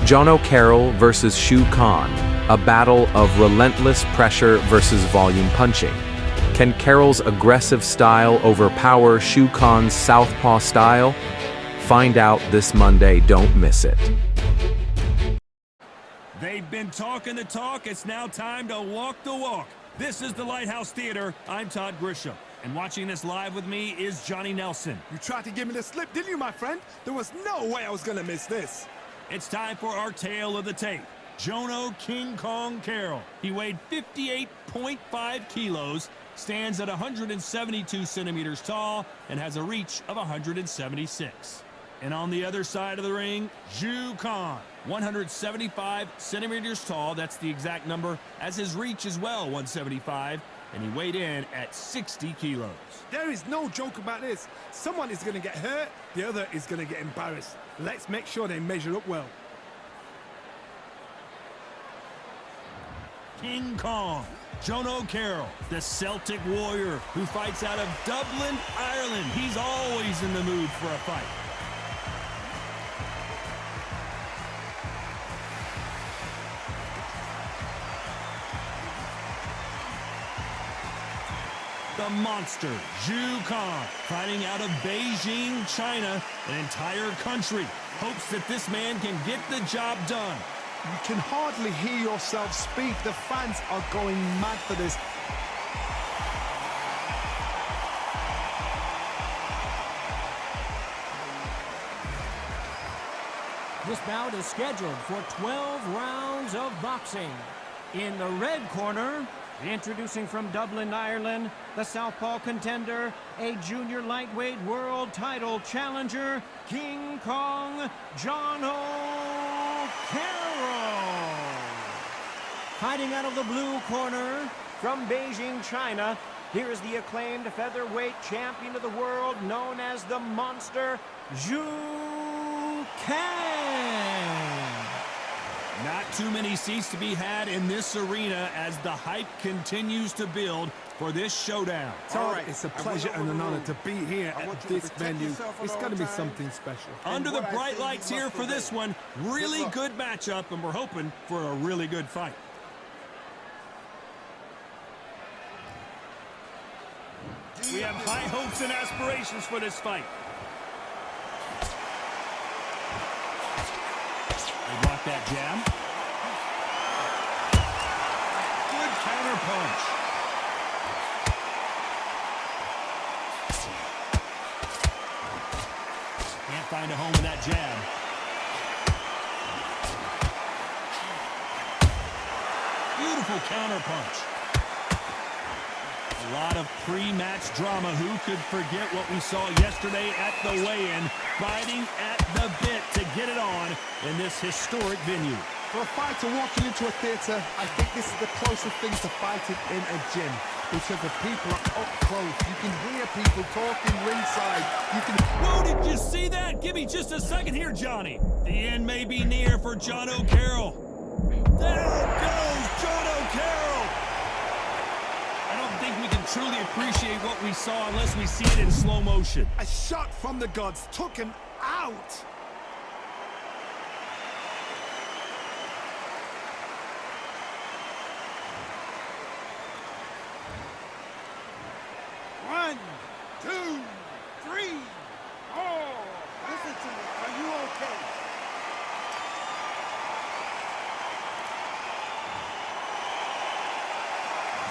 Jono Carroll versus Shu Khan, a battle of relentless pressure versus volume punching. Can Carroll's aggressive style overpower Shu Khan's southpaw style? Find out this Monday, don't miss it. They've been talking the talk, it's now time to walk the walk. This is the Lighthouse Theater, I'm Todd Grisham. And watching this live with me is Johnny Nelson. You tried to give me the slip, didn't you, my friend? There was no way I was gonna miss this. It's time for our tale of the tape. Jono King Kong Carroll. He weighed 58.5 kilos, stands at 172 centimeters tall, and has a reach of 176. And on the other side of the ring, Shu Khan, 175 centimeters tall. That's the exact number as his reach as well, 175. And he weighed in at 60 kilos. There is no joke about this. Someone is going to get hurt, the other is going to get embarrassed. Let's make sure they measure up well. King Kong, Jono Carroll, the Celtic warrior who fights out of Dublin, Ireland. He's always in the mood for a fight. The monster, Shu Khan, fighting out of Beijing, China. An entire country hopes that this man can get the job done. You can hardly hear yourself speak. The fans are going mad for this. This bout is scheduled for 12 rounds of boxing. In the red corner, introducing from Dublin, Ireland, the southpaw contender, a junior lightweight world title challenger, King Kong, Jono Carroll. Fighting out of the blue corner, from Beijing, China, here is the acclaimed featherweight champion of the world, known as the Monster, Shu Khan. Not too many seats to be had in this arena as the hype continues to build for this showdown. Todd, it's a pleasure and an honor to be here at this venue. It's going to be something special. Under the bright lights here for this one, really good matchup, and we're hoping for a really good fight. We have high hopes and aspirations for this fight. They block that jab. Good counter punch. Can't find a home with that jab. Beautiful counter punch. A lot of pre-match drama. Who could forget what we saw yesterday at the weigh-in, fighting at the bit to get it on in this historic venue. For a fighter walking into a theater, I think this is the closest thing to fighting in a gym, because the people are up close. You can hear people talking ringside. You can... Whoa, did you see that? Give me just a second here, Johnny. The end may be near for Jono Carroll. There goes Jono Carroll. I don't think we can truly appreciate what we saw unless we see it in slow motion. A shot from the gods took him out. One, two, three, four. Listen to me. Are you okay?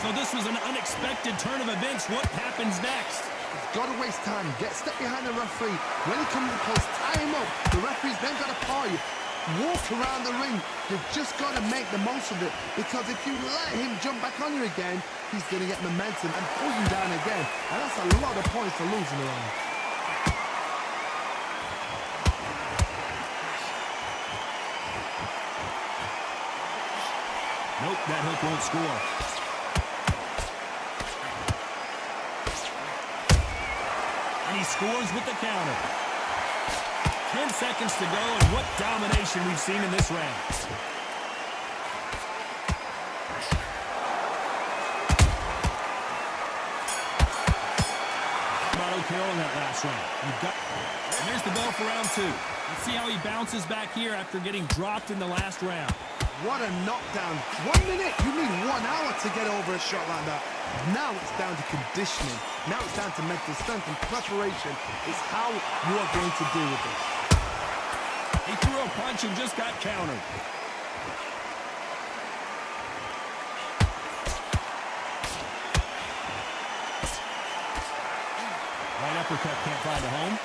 So this was an unexpected turn of events. What happens next? He's got to waste time. Step behind the referee. When he comes close, tie him up. The referee's then got to paw you. Walk around the ring. You've just got to make the most of it, because if you let him jump back on you again, he's going to get momentum and pull you down again. And that's a lot of points to lose in the round. Nope, that hook won't score. And he scores with the counter. 10 seconds to go, and what domination we've seen in this round. Jono Carroll in that last round. And there's the bell for round two. Let's see how he bounces back here after getting dropped in the last round. What a knockdown. 1 minute. You need 1 hour to get over a shot like that. Now it's down to conditioning. Now it's down to mental strength and preparation is how you are going to deal with it. He threw a punch and just got countered. Right uppercut can't find a home.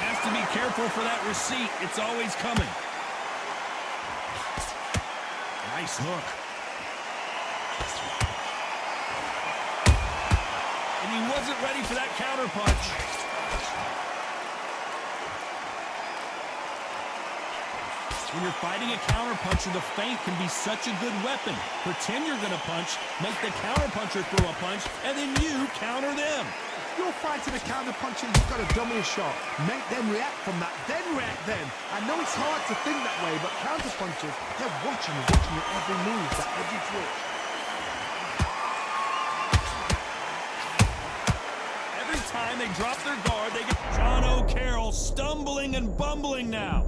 Has to be careful for that receipt. It's always coming. Nice hook. And he wasn't ready for that counter punch. When you're fighting a counterpuncher, the feint can be such a good weapon. Pretend you're going to punch, make the counterpuncher throw a punch, and then you counter them. You're fighting a counterpuncher, you've got to dummy a shot. Make them react from that, then react then. I know it's hard to think that way, but counterpunchers, they're watching your every move, that every twitch. Every time they drop their guard, they get Jono Carroll stumbling and bumbling now.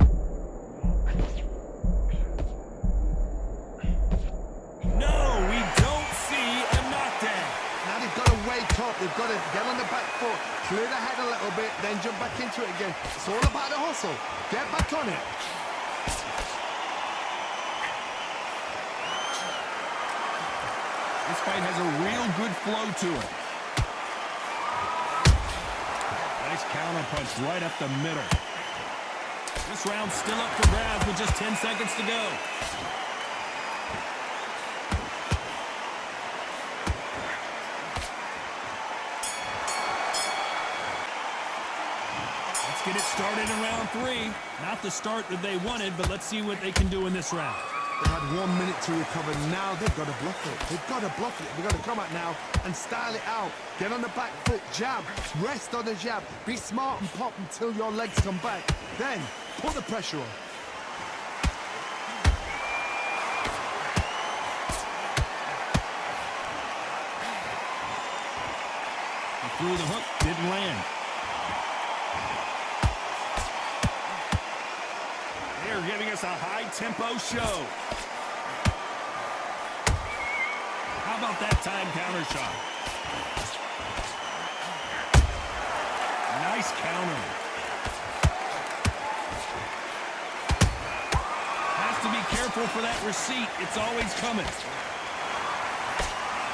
No, we don't see a knockdown. Now they've got to wake up, they've got to get on the back foot, clear the head a little bit, then jump back into it again. It's all about the hustle. Get back on it. This fight has a real good flow to it. Nice counter punch right up the middle. This round's still up for grabs with just 10 seconds to go. Get it started in round 3. Not the start that they wanted, but let's see what they can do in this round. They had 1 minute to recover. Now they've got to bluff it. They've got to bluff it. They've got to come out now and style it out. Get on the back foot, jab, rest on the jab. Be smart and pop until your legs come back. Then put the pressure on. He threw the hook, didn't land. They're giving us a high-tempo show. How about that time counter shot? Nice counter. Has to be careful for that receipt. It's always coming.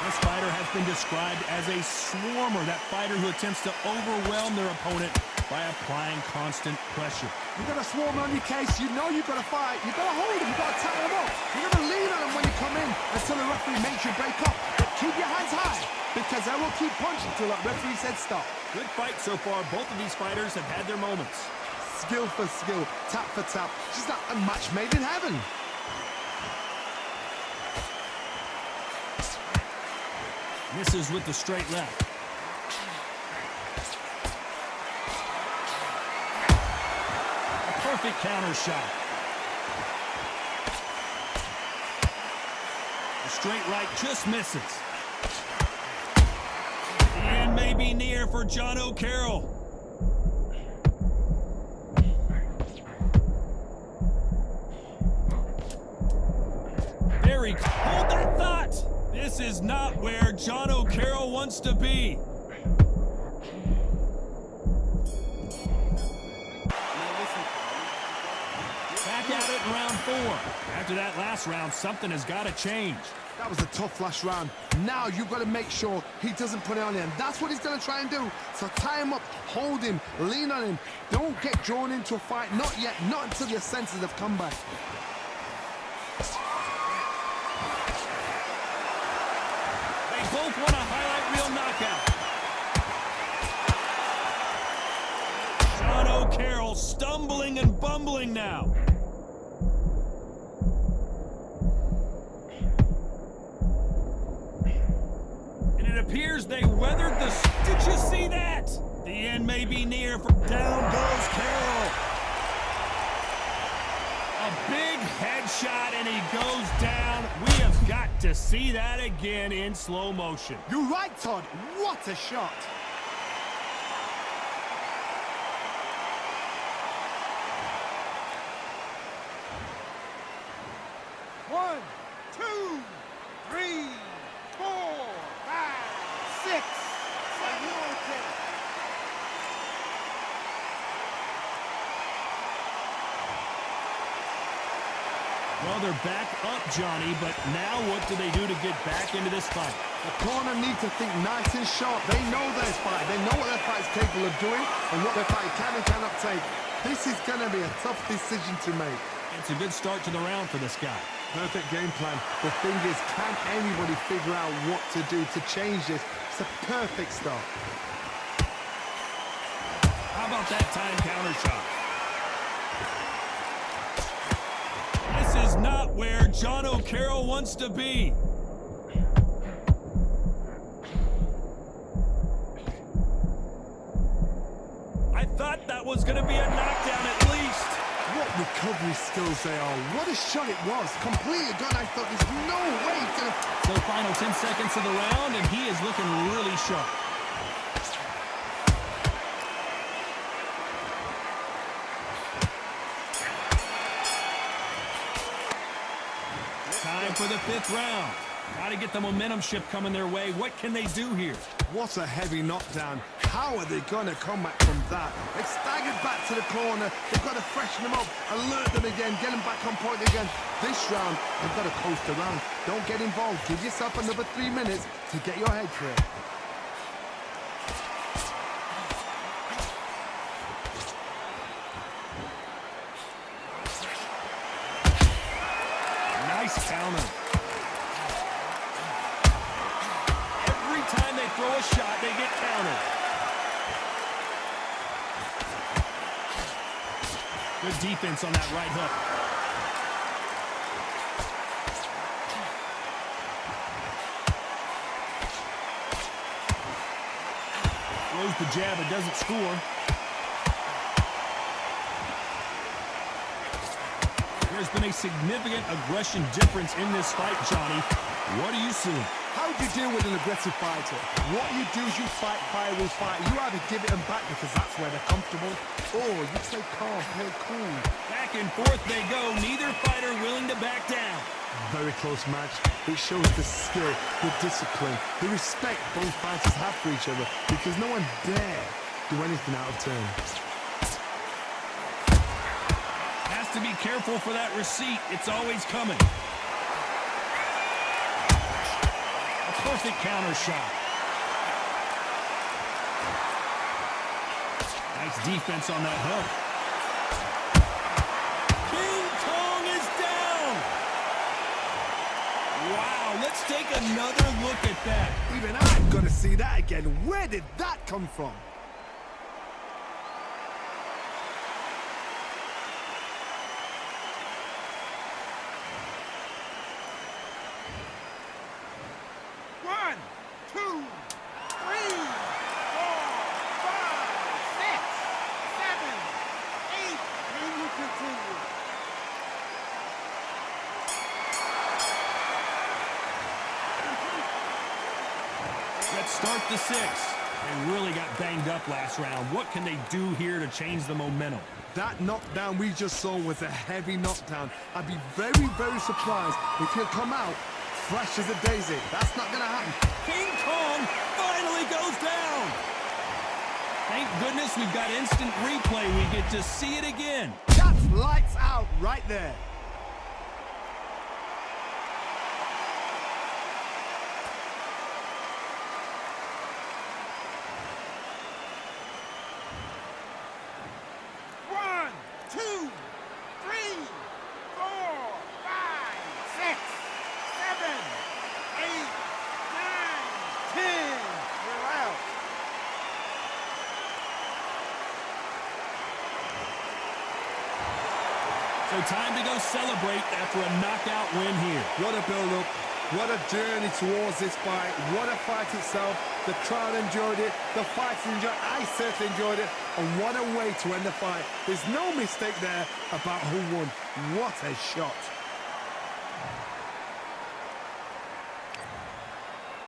This fighter has been described as a swarmer, that fighter who attempts to overwhelm their opponent by applying constant pressure. You've got to swarm on your case. You know you've got to fight. You've got to hold them. You've got to tie them up. You've got to lean on them when you come in until the referee makes you break up. But keep your hands high because they will keep punching until that referee said stop. Good fight so far. Both of these fighters have had their moments. Skill for skill, tap for tap. Just like a match made in heaven. Misses with the straight left. A perfect counter shot. The straight right just misses. The end may be near for Jono Carroll. Very hold that thought. This is not where Jono Carroll wants to be. Back at it in round 4. After that last round, something has got to change. That was a tough last round. Now you've got to make sure he doesn't put it on him. That's what he's going to try and do. So tie him up, hold him, lean on him. Don't get drawn into a fight. Not yet. Not until your senses have come back. Both want a highlight reel knockout. Jono Carroll stumbling and bumbling now. And it appears they weathered the... Did you see that? The end may be near. Down goes Carroll. A big headshot and he goes down. We have got to see that again in slow motion. You're right, Todd. What a shot. Well, they're back up, Johnny, but now what do they do to get back into this fight? The corner need to think nice and sharp. They know their fight. They know what their fight's capable of doing and what their fight can and cannot take. This is going to be a tough decision to make. It's a good start to the round for this guy. Perfect game plan. The thing is, can anybody figure out what to do to change this? It's a perfect start. How about that time counter shot? This is not where Jono Carroll wants to be. I thought that was going to be a knockdown at least. What recovery skills they are. What a shot it was. Completely gone. I thought there's no way he's going to... So final 10 seconds of the round, and he is looking really sharp. Time for the 5th round. Got to get the momentum shift coming their way. What can they do here? What a heavy knockdown. How are they going to come back from that? They've staggered back to the corner. They've got to freshen them up, alert them again, get them back on point again. This round, they've got to coast around. Don't get involved. Give yourself another 3 minutes to get your head clear. Nice counter. Every time they throw a shot, they get countered. Good defense on that right hook. Throws the jab, it doesn't score. There's been a significant aggression difference in this fight, Johnny. What are you seeing? How do you deal with an aggressive fighter? What you do is you fight fire with fire. You either give it them back because that's where they're comfortable, or you stay calm, play cool. Back and forth they go. Neither fighter willing to back down. Very close match. It shows the skill, the discipline, the respect both fighters have for each other because no one dare do anything out of turn. Has to be careful for that receipt. It's always coming. Perfect counter shot. Nice defense on that hook. King Kong is down. Wow, let's take another look at that. Even I'm gonna see that again. Where did that come from? Let's start the 6th. They really got banged up last round. What can they do here to change the momentum? That knockdown we just saw was a heavy knockdown. I'd be very, very surprised if he'll come out fresh as a daisy. That's not gonna happen. King Kong finally goes down. Thank goodness we've got instant replay. We get to see it again. That's lights out right there. So time to go celebrate after a knockout win here. What a build-up. What a journey towards this fight. What a fight itself. The crowd enjoyed it. The fighters enjoyed it. I certainly enjoyed it. And what a way to end the fight. There's no mistake there about who won. What a shot.